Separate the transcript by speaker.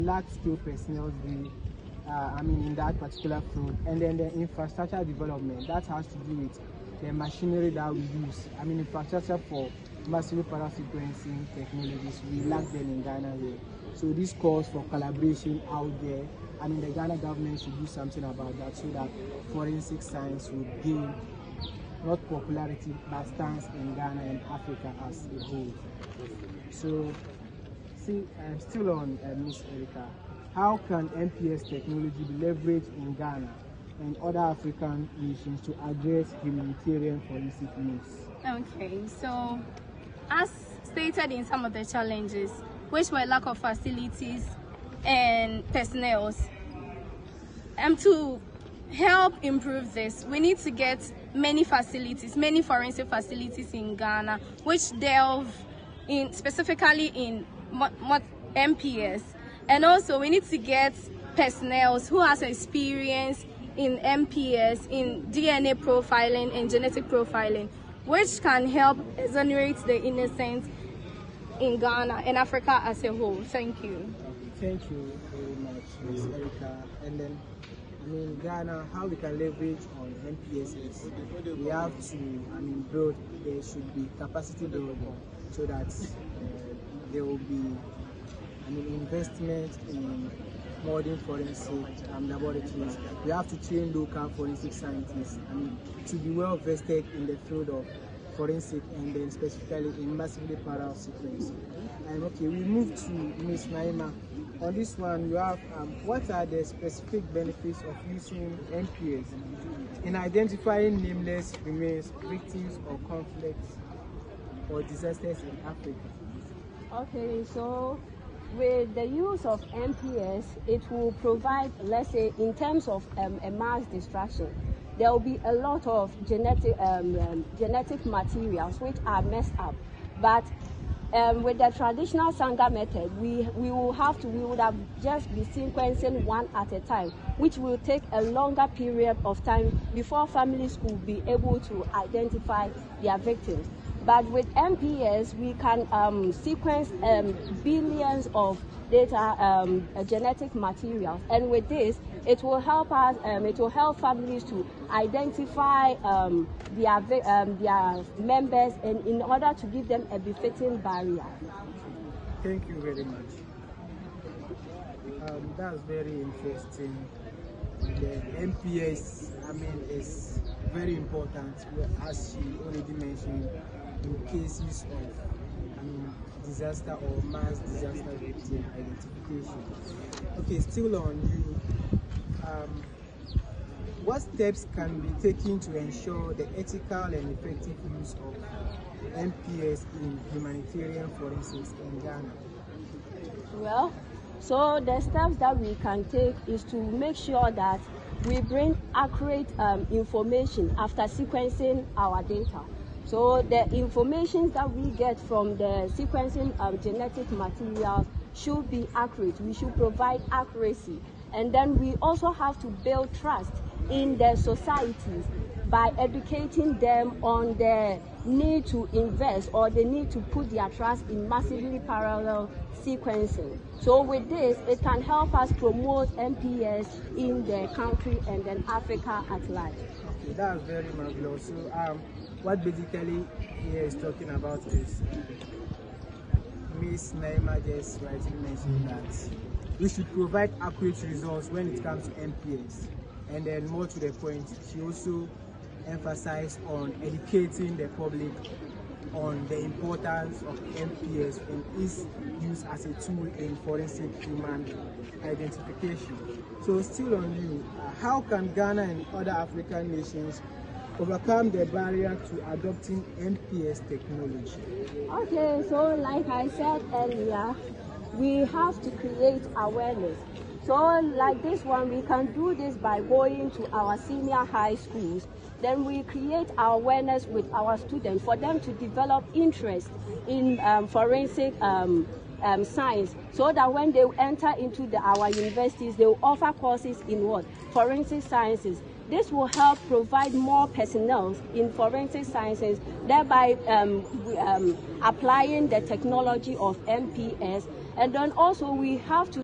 Speaker 1: large-scale personnel in that particular field, and then the infrastructure development that has to do with the machinery that we use. Infrastructure for massive parallel sequencing technologies, we lack them in Ghana here. So this calls for collaboration out there. The Ghana government should do something about that so that forensic science will gain not popularity but stands in Ghana and Africa as a whole. So, I'm still on Miss Erica. How can MPS technology be leveraged in Ghana and other African nations to address humanitarian forensic needs?
Speaker 2: Okay, so as stated in some of the challenges, which were lack of facilities and personnel, to help improve this, we need to get many facilities, many forensic facilities in Ghana, which delve in specifically in MPS, and also we need to get personnel who has experience in MPS, in DNA profiling and genetic profiling, which can help exonerate the innocent in Ghana and Africa as a whole. Thank you.
Speaker 1: Thank you very much, Ms. Erica. And then, in Ghana, how we can leverage on MPSs, we have to, build, there should be capacity building so that there will be, investment in modern forensic laboratories. We have to train local forensic scientists, to be well vested in the field of forensic and then specifically in massively parallel sequencing. Okay, we move to Ms. Naima. On this one, you have what are the specific benefits of using MPS in identifying nameless remains, victims of conflicts or disasters in Africa?
Speaker 3: Okay, so with the use of MPS, it will provide, let's say, in terms of a mass destruction, there will be a lot of genetic materials which are messed up. But with the traditional Sanger method, we would have just be sequencing one at a time, which will take a longer period of time before families will be able to identify their victims. But with MPS, we can sequence billions of data, genetic materials, and with this, it will help us. It will help families to identify their members, and in order to give them a befitting burial.
Speaker 1: Thank you very much. That's very interesting. The MPS, is very important, as she already mentioned, in cases of disaster or mass disaster victim identification. Okay, still on you. What steps can be taken to ensure the ethical and effective use of MPS in humanitarian forensics in Ghana?
Speaker 3: Well, so the steps that we can take is to make sure that we bring accurate information after sequencing our data. So the information that we get from the sequencing of genetic materials should be accurate. We should provide accuracy. And then we also have to build trust in the societies by educating them on the need to invest or the need to put their trust in massively parallel sequencing. So with this, it can help us promote MPS in the country and then Africa at large.
Speaker 1: Okay, that's very marvelous. So what basically here is talking about is Ms. Naima just rightly mentioned that we should provide accurate results when it comes to MPS. And then more to the point, she also emphasized on educating the public on the importance of MPS and its use as a tool in forensic human identification. So still on you, how can Ghana and other African nations overcome the barrier to adopting MPS technology?
Speaker 3: Okay, so like I said earlier, we have to create awareness. So like this one, we can do this by going to our senior high schools. Then we create our awareness with our students for them to develop interest in forensic science, so that when they enter into our universities, they will offer courses in what? Forensic sciences. This will help provide more personnel in forensic sciences, thereby applying the technology of MPS. And then also we have to